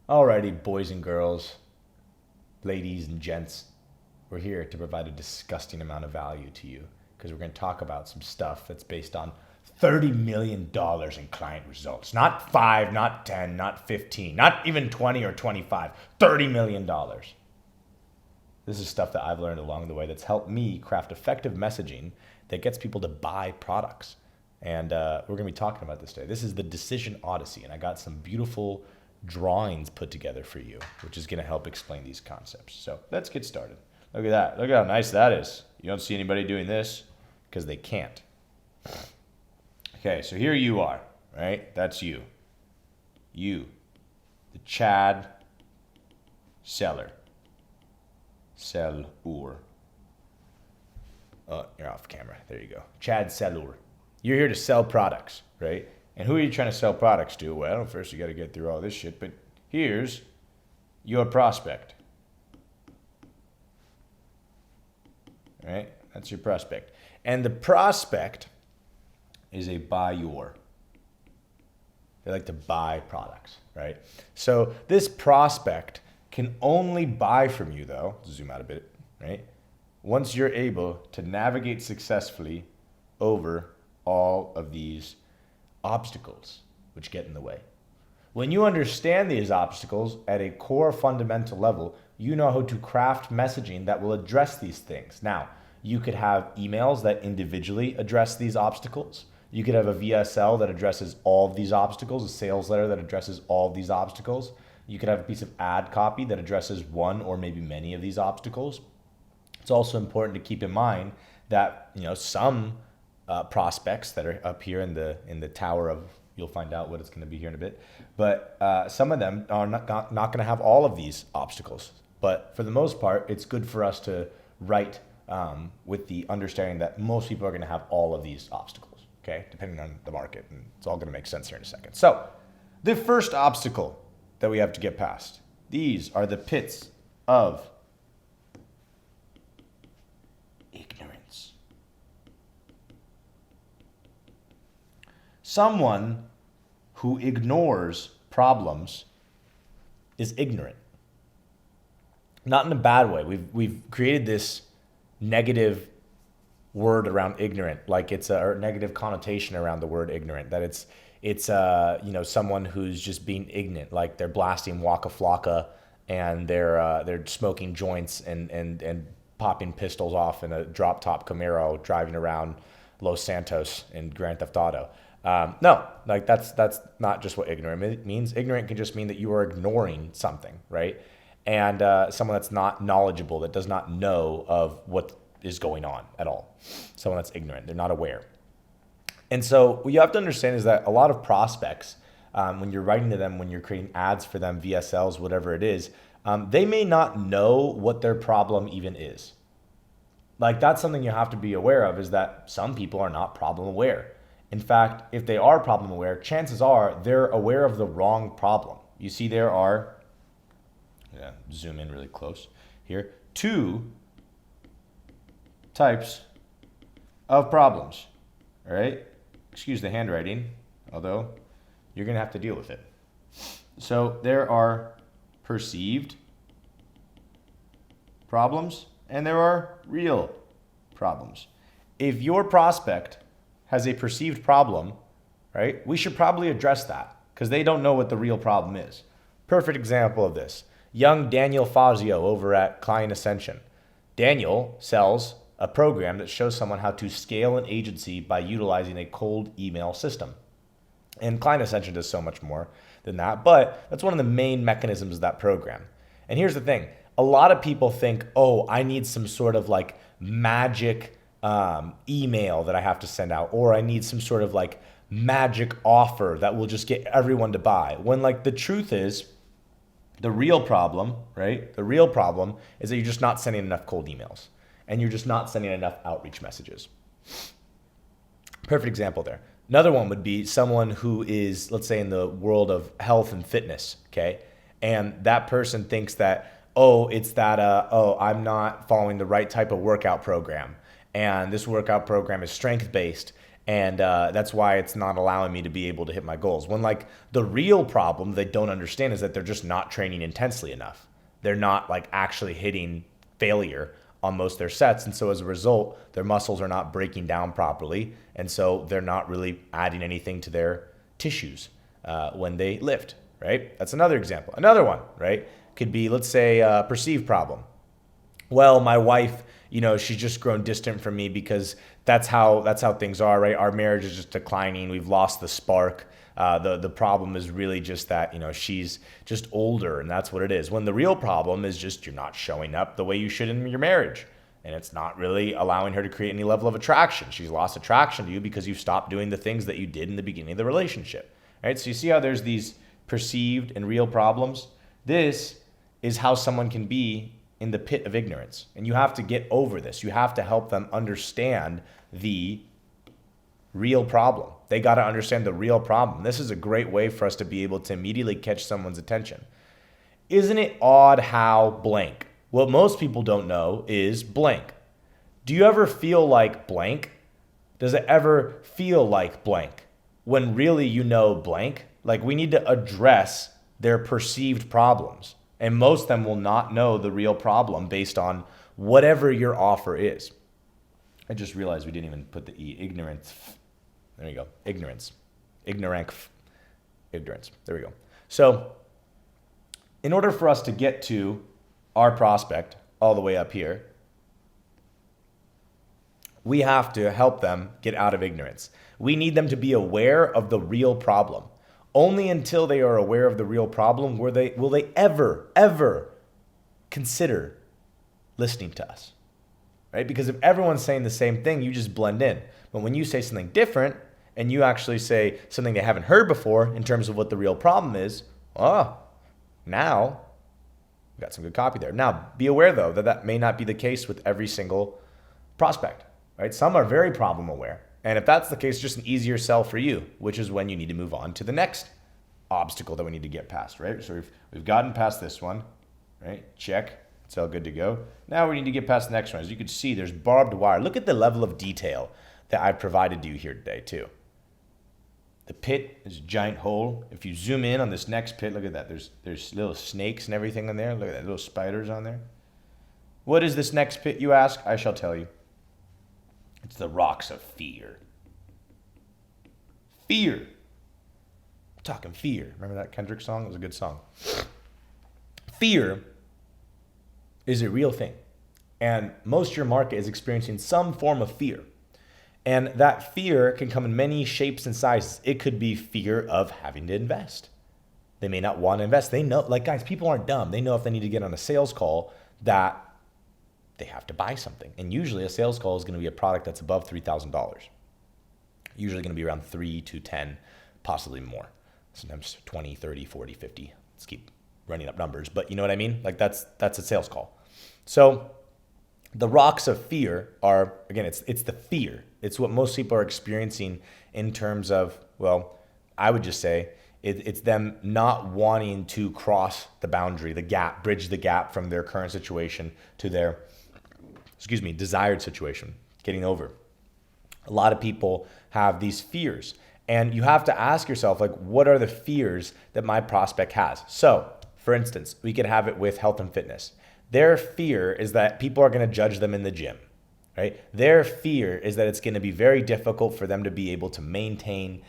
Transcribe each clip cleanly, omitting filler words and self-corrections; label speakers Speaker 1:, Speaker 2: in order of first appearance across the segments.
Speaker 1: Alrighty, boys and girls, ladies and gents, we're here to provide a disgusting amount of value to you because we're going to talk about some stuff that's based on $30 million in client results. Not 5, not 10, not 15, not even 20 or 25, $30 million. This is stuff that I've learned along the way that's helped me craft effective messaging that gets people to buy products. And we're going to be talking about this today. This is the Decision Odyssey, and I got some beautiful drawings put together for you, which is going to help explain these concepts. So let's get started. Look at that. Look at how nice that is. You don't see anybody doing this because they can't. Okay, so here you are, right? That's you. You, the Chad seller. Seller. Oh, you're off camera. There you go. Chad seller. You're here to sell products, right? And who are you trying to sell products to? Well, first you got to get through all this shit, but here's your prospect. All right? That's your prospect. And the prospect is a buyer. They like to buy products, right? So this prospect can only buy from you, though, zoom out a bit, right? Once you're able to navigate successfully over all of these obstacles which get in the way. When you understand these obstacles at a core fundamental level, you know how to craft messaging that will address these things. Now, you could have emails that individually address these obstacles. You could have a VSL that addresses all of these obstacles, a sales letter that addresses all of these obstacles. You could have a piece of ad copy that addresses one or maybe many of these obstacles. It's also important to keep in mind that, some prospects that are up here in the tower of, you'll find out what it's going to be here in a bit, but some of them are not going to have all of these obstacles. But for the most part, it's good for us to write with the understanding that most people are going to have all of these obstacles, okay, depending on the market, and it's all going to make sense here in a second. So the first obstacle that we have to get past, these are the pits of ignorance. Someone who ignores problems is ignorant. Not in a bad way. We've created this negative word around ignorant, like it's a negative connotation around the word ignorant, that it's someone who's just being ignorant, like they're blasting Waka Flocka and they're smoking joints and popping pistols off in a drop top Camaro driving around Los Santos in Grand Theft Auto. No, like that's not just what ignorant means. Ignorant can just mean that you are ignoring something, right? And someone that's not knowledgeable, that does not know of what is going on at all. Someone that's ignorant, they're not aware. And so what you have to understand is that a lot of prospects, when you're writing to them, when you're creating ads for them, VSLs, whatever it is, they may not know what their problem even is. Like that's something you have to be aware of, is that some people are not problem aware. In fact, if they are problem aware, chances are they're aware of the wrong problem. You see there are, zoom in really close here, 2 types of problems, all right? Excuse the handwriting, although you're going to have to deal with it. So there are perceived problems and there are real problems. If your prospect has a perceived problem, right, we should probably address that because they don't know what the real problem is. Perfect example of this. Young Daniel Fazio over at Client Ascension. Daniel sells a program that shows someone how to scale an agency by utilizing a cold email system. And Client Ascension does so much more than that, but that's one of the main mechanisms of that program. And here's the thing. A lot of people think, oh, I need some sort of like magic email that I have to send out, or I need some sort of like magic offer that will just get everyone to buy. When like the truth is, the real problem, right? The real problem is that you're just not sending enough cold emails and you're just not sending enough outreach messages. Perfect example there. Another one would be someone who is, let's say, in the world of health and fitness, okay? And that person thinks that, I'm not following the right type of workout program. And this workout program is strength-based. And that's why it's not allowing me to be able to hit my goals. When like the real problem they don't understand is that they're just not training intensely enough. They're not like actually hitting failure on most of their sets. And so as a result, their muscles are not breaking down properly. And so they're not really adding anything to their tissues when they lift, right? That's another example. Another one, right? Could be, let's say, a perceived problem. Well, my wife, she's just grown distant from me because that's how things are, right? Our marriage is just declining. We've lost the spark. The problem is really just that, she's just older, and that's what it is. When the real problem is just you're not showing up the way you should in your marriage, and it's not really allowing her to create any level of attraction. She's lost attraction to you because you've stopped doing the things that you did in the beginning of the relationship, right? So you see how there's these perceived and real problems? This is how someone can be in the pit of ignorance. And you have to get over this. You have to help them understand the real problem. They got to understand the real problem. This is a great way for us to be able to immediately catch someone's attention. Isn't it odd how blank? What most people don't know is blank. Do you ever feel like blank? Does it ever feel like blank when really blank? Like, we need to address their perceived problems. And most of them will not know the real problem based on whatever your offer is. I just realized we didn't even put the E. Ignorance. There you go. Ignorance. Ignorance. There we go. So in order for us to get to our prospect all the way up here, we have to help them get out of ignorance. We need them to be aware of the real problem. Only until they are aware of the real problem will they ever consider listening to us, right? Because if everyone's saying the same thing, you just blend in. But when you say something different and you actually say something they haven't heard before in terms of what the real problem is, now we got some good copy there. Now, be aware though that may not be the case with every single prospect, right? Some are very problem aware. And if that's the case, just an easier sell for you, which is when you need to move on to the next obstacle that we need to get past, right? So we've gotten past this one, right? Check. It's all good to go. Now we need to get past the next one. As you can see, there's barbed wire. Look at the level of detail that I've provided you here today, too. The pit is a giant hole. If you zoom in on this next pit, look at that. There's little snakes and everything on there. Look at that, little spiders on there. What is this next pit, you ask? I shall tell you. It's the rocks of fear. Fear. I'm talking fear. Remember that Kendrick song? It was a good song. Fear is a real thing. And most of your market is experiencing some form of fear. And that fear can come in many shapes and sizes. It could be fear of having to invest. They may not want to invest. They know, like, guys, people aren't dumb. They know if they need to get on a sales call that they have to buy something. And usually a sales call is going to be a product that's above $3,000. Usually going to be around 3 to 10, possibly more. Sometimes 20, 30, 40, 50. Let's keep running up numbers. But you know what I mean? Like that's a sales call. So the rocks of fear are, again, it's the fear. It's what most people are experiencing in terms of, well, I would just say it's them not wanting to cross the boundary, the gap, bridge the gap from their current situation to their desired situation, getting over. A lot of people have these fears, and you have to ask yourself, like, what are the fears that my prospect has? So, for instance, we could have it with health and fitness. Their fear is that people are going to judge them in the gym, right? Their fear is that it's going to be very difficult for them to be able to maintain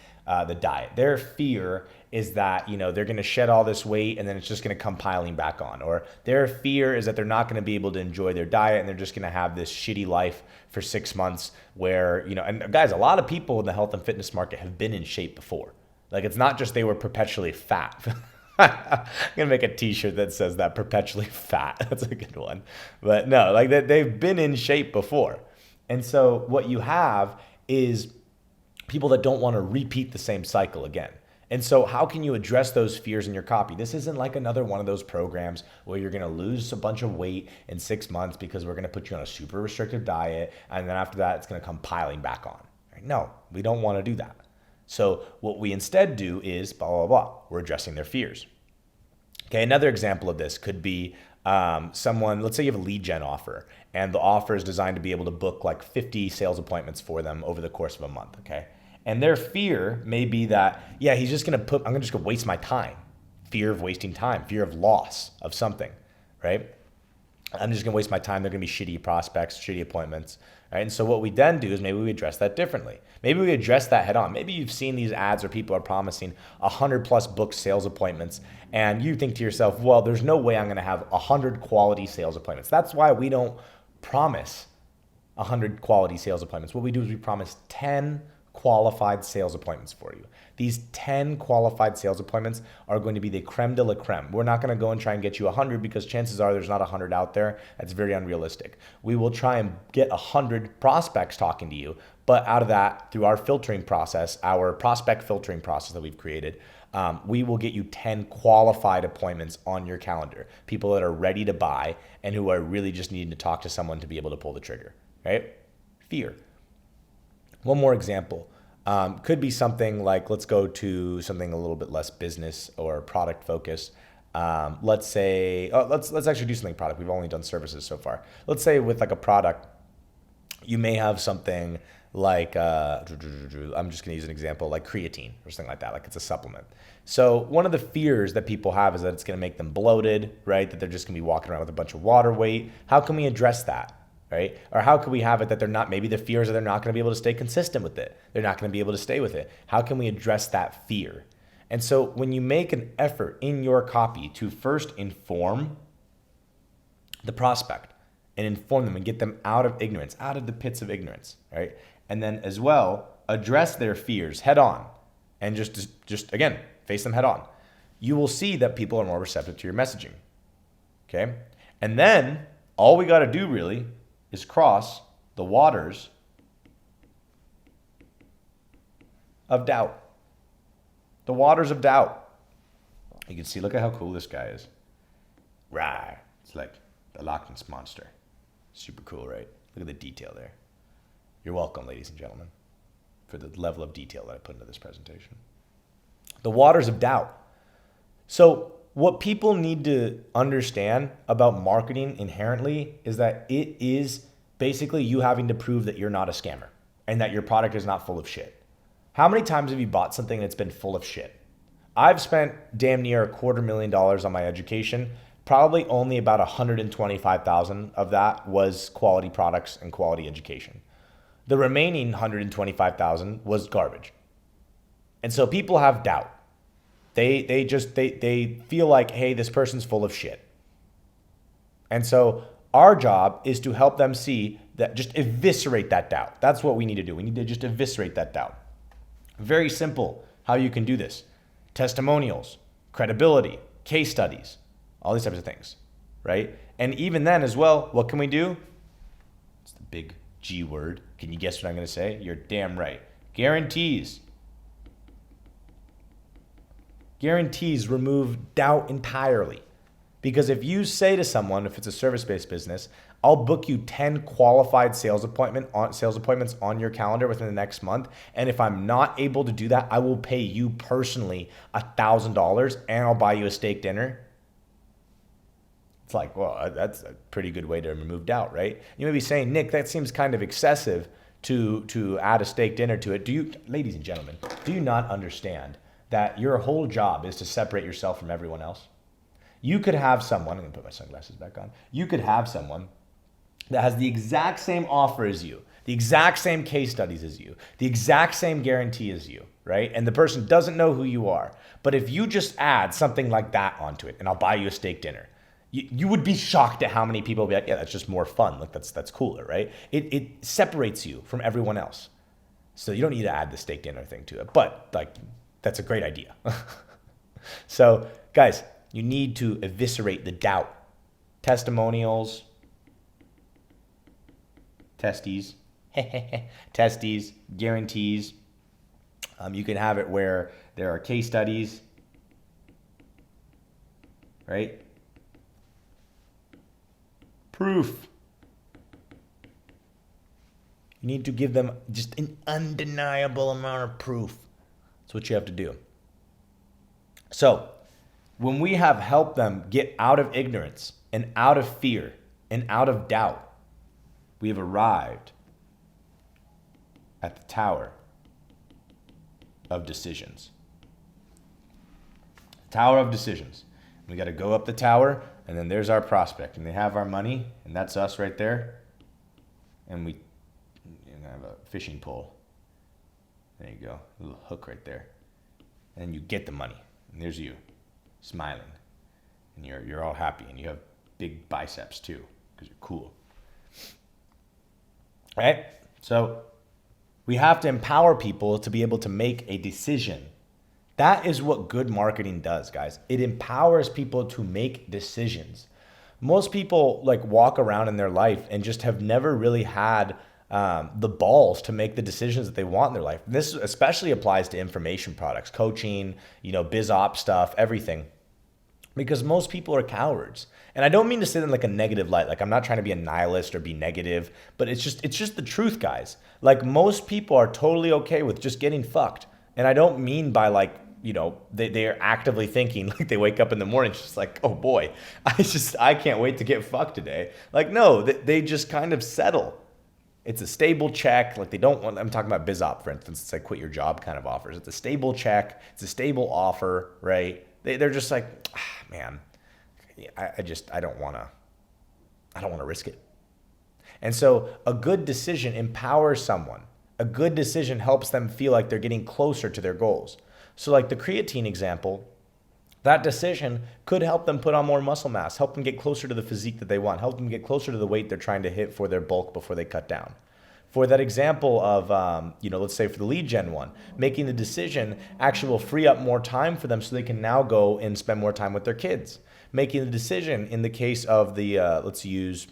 Speaker 1: the diet. Their fear is that, they're going to shed all this weight and then it's just going to come piling back on. Or their fear is that they're not going to be able to enjoy their diet and they're just going to have this shitty life for 6 months where, and guys, a lot of people in the health and fitness market have been in shape before. Like, it's not just they were perpetually fat. I'm going to make a t-shirt that says that, perpetually fat. That's a good one. But no, like they've been in shape before. And so what you have is people that don't want to repeat the same cycle again. And so how can you address those fears in your copy? This isn't like another one of those programs where you're going to lose a bunch of weight in 6 months because we're going to put you on a super restrictive diet. And then after that, it's going to come piling back on. No, we don't want to do that. So what we instead do is blah, blah, blah. We're addressing their fears. Okay, another example of this could be someone, let's say you have a lead gen offer, and the offer is designed to be able to book like 50 sales appointments for them over the course of a month, okay? And their fear may be that, yeah, I'm just gonna waste my time. Fear of wasting time, fear of loss of something, right? I'm just gonna waste my time. They're gonna be shitty prospects, shitty appointments, right? And so what we then do is maybe we address that differently. Maybe we address that head on. Maybe you've seen these ads where people are promising 100 plus booked sales appointments, and you think to yourself, well, there's no way I'm gonna have 100 quality sales appointments. That's why we don't promise 100 quality sales appointments. What we do is we promise 10 qualified sales appointments for you. These 10 qualified sales appointments are going to be the creme de la creme. We're not going to go and try and get you 100 because chances are there's not 100 out there. That's very unrealistic. We will try and get 100 prospects talking to you, but out of that, through our filtering process, our prospect filtering process that we've created, we will get you 10 qualified appointments on your calendar. People that are ready to buy and who are really just needing to talk to someone to be able to pull the trigger, right? Fear. One more example could be something like, let's go to something a little bit less business or product focused. Let's say, let's actually do something product. We've only done services so far. Let's say with like a product, you may have something like, I'm just gonna use an example, like creatine or something like that, like it's a supplement. So one of the fears that people have is that it's gonna make them bloated, right? That they're just gonna be walking around with a bunch of water weight. How can we address that? Right? Or how can we have it that they're not, maybe the fears are they're not going to be able to stay consistent with it. They're not going to be able to stay with it. How can we address that fear? And so when you make an effort in your copy to first inform the prospect and inform them and get them out of ignorance, out of the pits of ignorance, right? And then as well, address their fears head on and just again, face them head on. You will see that people are more receptive to your messaging. Okay? And then all we got to do really is cross the waters of doubt. The waters of doubt. You can see, look at how cool this guy is. Rah. It's like the Loch Ness Monster. Super cool, right? Look at the detail there. You're welcome, ladies and gentlemen, for the level of detail that I put into this presentation. The waters of doubt. So what people need to understand about marketing inherently is that it is basically you having to prove that you're not a scammer and that your product is not full of shit. How many times have you bought something that's been full of shit? I've spent damn near $250,000 on my education. Probably only about $125,000 of that was quality products and quality education. The remaining $125,000 was garbage. And so people have doubt. They feel like, hey, this person's full of shit. And so our job is to help them see that, just eviscerate that doubt. That's what we need to do. We need to just eviscerate that doubt. Very simple how you can do this. Testimonials, credibility, case studies, all these types of things, right? And even then as well, what can we do? It's the big G word. Can you guess what I'm going to say? You're damn right. Guarantees. Guarantees remove doubt entirely. Because if you say to someone, if it's a service-based business, I'll book you 10 qualified sales appointments on your calendar within the next month. And if I'm not able to do that, I will pay you personally $1,000 and I'll buy you a steak dinner. It's like, well, that's a pretty good way to remove doubt, right? You may be saying, Nick, that seems kind of excessive to add a steak dinner to it. Do you, ladies and gentlemen, do you not understand that your whole job is to separate yourself from everyone else? You could have someone, I'm gonna put my sunglasses back on. You could have someone that has the exact same offer as you, the exact same case studies as you, the exact same guarantee as you, right? And the person doesn't know who you are. But if you just add something like that onto it, and I'll buy you a steak dinner, you would be shocked at how many people will be like, yeah, that's just more fun. Like that's cooler, right? It separates you from everyone else. So you don't need to add the steak dinner thing to it, but like, that's a great idea. So guys, you need to eviscerate the doubt. Testimonials, testes, guarantees. You can have it where there are case studies, right? Proof. You need to give them just an undeniable amount of proof. That's what you have to do. So when we have helped them get out of ignorance and out of fear and out of doubt, we have arrived at the tower of decisions. Tower of decisions. We got to go up the tower, and then there's our prospect, and they have our money, and that's us right there. And we have a fishing pole. There you go, a little hook right there. And you get the money, and there's you, smiling, and you're all happy, and you have big biceps too, because you're cool. Right? So we have to empower people to be able to make a decision. That is what good marketing does, guys. It empowers people to make decisions. Most people like walk around in their life and just have never really had the balls to make the decisions that they want in their life. This especially applies to information products, coaching, biz op stuff, everything. Because most people are cowards. And I don't mean to say that in like a negative light. Like I'm not trying to be a nihilist or be negative, but it's just the truth, guys. Like most people are totally okay with just getting fucked. And I don't mean by like, they are actively thinking, like they wake up in the morning, just like, oh boy, I can't wait to get fucked today. Like, no, they just kind of settle. It's a stable check. Like they don't want, I'm talking about biz op, for instance. It's like quit your job kind of offers. It's a stable check. It's a stable offer, right? They're just like, man, I don't want to risk it. And so a good decision empowers someone. A good decision helps them feel like they're getting closer to their goals. So like the creatine example, that decision could help them put on more muscle mass, help them get closer to the physique that they want, help them get closer to the weight they're trying to hit for their bulk before they cut down. For that example of, let's say for the lead gen one, making the decision actually will free up more time for them so they can now go and spend more time with their kids. Making the decision in the case of the, let's use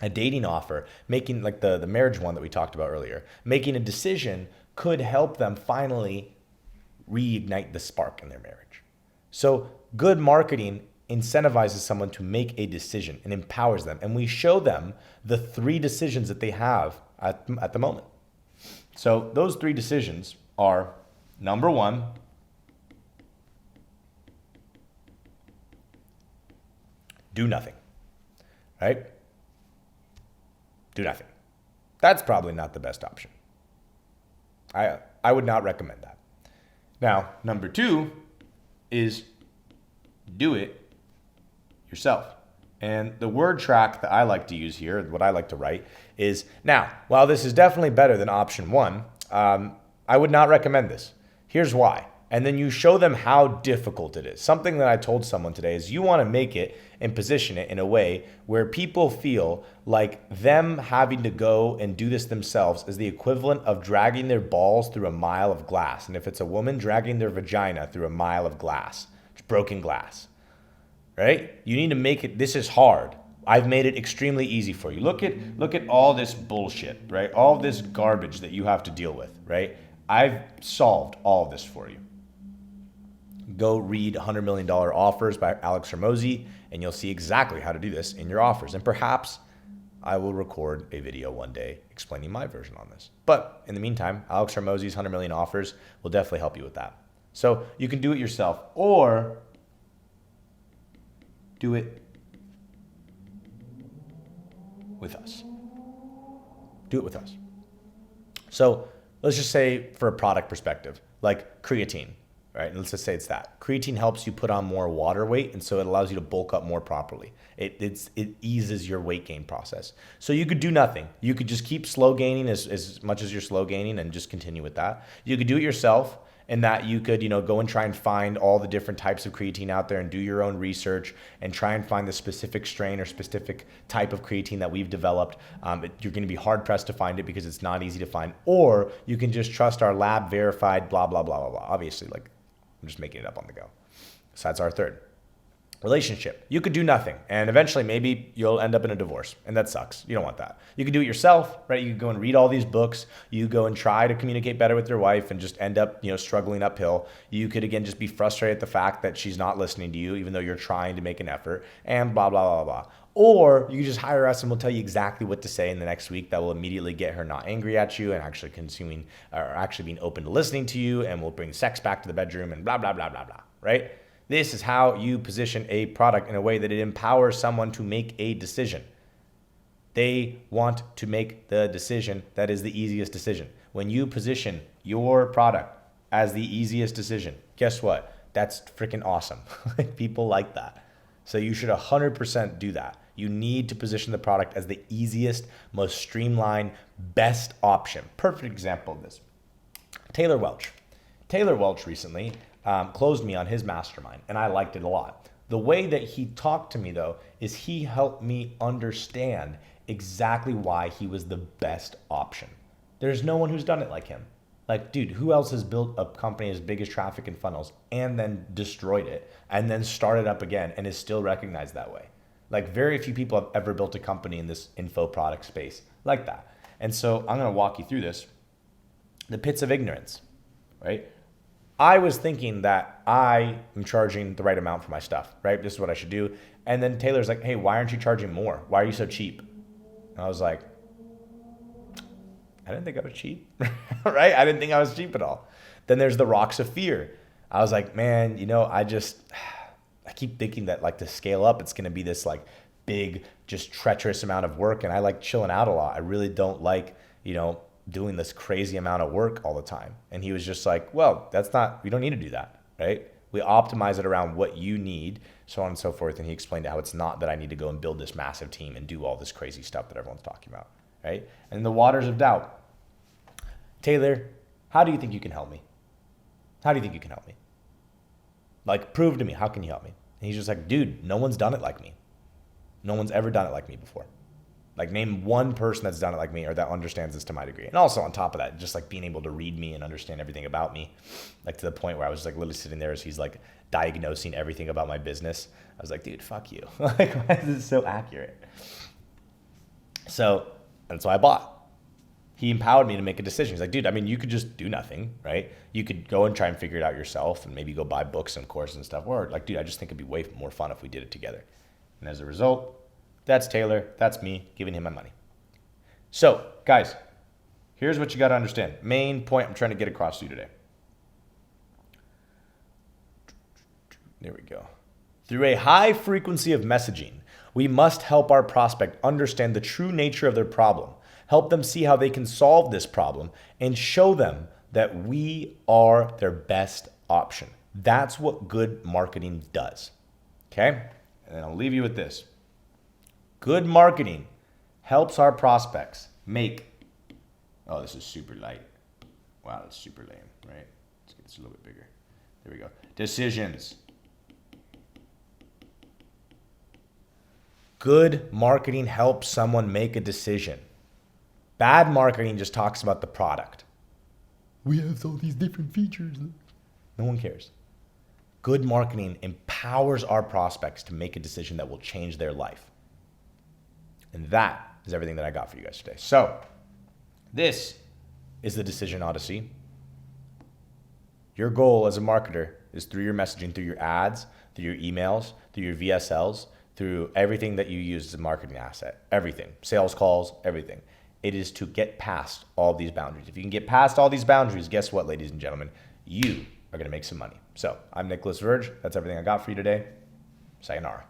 Speaker 1: a dating offer, making like the marriage one that we talked about earlier, making a decision could help them finally reignite the spark in their marriage. So good marketing incentivizes someone to make a decision and empowers them. And we show them the 3 decisions that they have at the moment. So those 3 decisions are, number 1, do nothing, right? Do nothing. That's probably not the best option. I would not recommend that. Now, number 2 is do it yourself. And the word track that I like to use here, what I like to write is, now, while this is definitely better than option 1, I would not recommend this. Here's why. And then you show them how difficult it is. Something that I told someone today is you want to make it and position it in a way where people feel like them having to go and do this themselves is the equivalent of dragging their balls through a mile of glass. And if it's a woman, dragging their vagina through a mile of glass. It's broken glass, right? You need to make it, this is hard. I've made it extremely easy for you. Look at all this bullshit, right? All this garbage that you have to deal with, right? I've solved all of this for you. Go read $100 Million Offers by Alex Hormozi, and you'll see exactly how to do this in your offers. And perhaps I will record a video one day explaining my version on this. But in the meantime, Alex Hormozi's 100 Million Offers will definitely help you with that. So you can do it yourself or do it with us. Do it with us. So let's just say for a product perspective, like creatine. Right, and let's just say it's that. Creatine helps you put on more water weight, and so it allows you to bulk up more properly. It eases your weight gain process. So you could do nothing. You could just keep slow gaining as much as you're slow gaining and just continue with that. You could do it yourself, and that you could go and try and find all the different types of creatine out there and do your own research and try and find the specific strain or specific type of creatine that we've developed. You're going to be hard pressed to find it because it's not easy to find. Or you can just trust our lab verified blah, blah, blah, blah, blah. Obviously, like, I'm just making it up on the go. So that's our third. Relationship. You could do nothing, and eventually maybe you'll end up in a divorce, and that sucks. You don't want that. You can do it yourself, right? You can go and read all these books. You go and try to communicate better with your wife and just end up, struggling uphill. You could, again, just be frustrated at the fact that she's not listening to you, even though you're trying to make an effort, and blah, blah, blah, blah. Or you can just hire us and we'll tell you exactly what to say in the next week that will immediately get her not angry at you and actually consuming or actually being open to listening to you, and we'll bring sex back to the bedroom and blah, blah, blah, blah, blah, right? This is how you position a product in a way that it empowers someone to make a decision. They want to make the decision that is the easiest decision. When you position your product as the easiest decision, guess what? That's freaking awesome. People like that. So you should 100% do that. You need to position the product as the easiest, most streamlined, best option. Perfect example of this. Taylor Welch. Taylor Welch recently closed me on his mastermind, and I liked it a lot. The way that he talked to me, though, is he helped me understand exactly why he was the best option. There's no one who's done it like him. Like, dude, who else has built a company as big as Traffic and Funnels and then destroyed it and then started up again and is still recognized that way? Like, very few people have ever built a company in this info product space like that. And so I'm going to walk you through this. The pits of ignorance, right? I was thinking that I am charging the right amount for my stuff, right? This is what I should do. And then Taylor's like, hey, why aren't you charging more? Why are you so cheap? And I was like, I didn't think I was cheap, right? I didn't think I was cheap at all. Then there's the rocks of fear. I was like, man, I keep thinking that like to scale up, it's going to be this like big, just treacherous amount of work. And I like chilling out a lot. I really don't like, doing this crazy amount of work all the time. And he was just like, well, we don't need to do that, right? We optimize it around what you need, so on and so forth. And he explained how it's not that I need to go and build this massive team and do all this crazy stuff that everyone's talking about, right? And the waters of doubt. Taylor, how do you think you can help me? How do you think you can help me? Like, prove to me, how can you help me? And he's just like, dude, no one's done it like me. No one's ever done it like me before. Like, name one person that's done it like me or that understands this to my degree. And also on top of that, just like being able to read me and understand everything about me, like to the point where I was like literally sitting there as he's like diagnosing everything about my business. I was like, dude, fuck you. Like, why is this so accurate? So I bought. He empowered me to make a decision. He's like, dude, you could just do nothing, right? You could go and try and figure it out yourself and maybe go buy books and courses and stuff. Or like, dude, I just think it'd be way more fun if we did it together. And as a result, that's Taylor. That's me giving him my money. So, guys, here's what you got to understand. Main point I'm trying to get across to you today. There we go. Through a high frequency of messaging, we must help our prospect understand the true nature of their problem, help them see how they can solve this problem, and show them that we are their best option. That's what good marketing does. Okay? And then I'll leave you with this. Good marketing helps our prospects make, this is super light. Wow, that's super lame, right? Let's get this a little bit bigger. There we go. Decisions. Good marketing helps someone make a decision. Bad marketing just talks about the product. We have all these different features. No one cares. Good marketing empowers our prospects to make a decision that will change their life. And that is everything that I got for you guys today. So this is the Decision Odyssey. Your goal as a marketer is through your messaging, through your ads, through your emails, through your VSLs, through everything that you use as a marketing asset, everything, sales calls, everything. It is to get past all these boundaries. If you can get past all these boundaries, guess what, ladies and gentlemen? You are going to make some money. So I'm Nicholas Verge. That's everything I got for you today. Sayonara.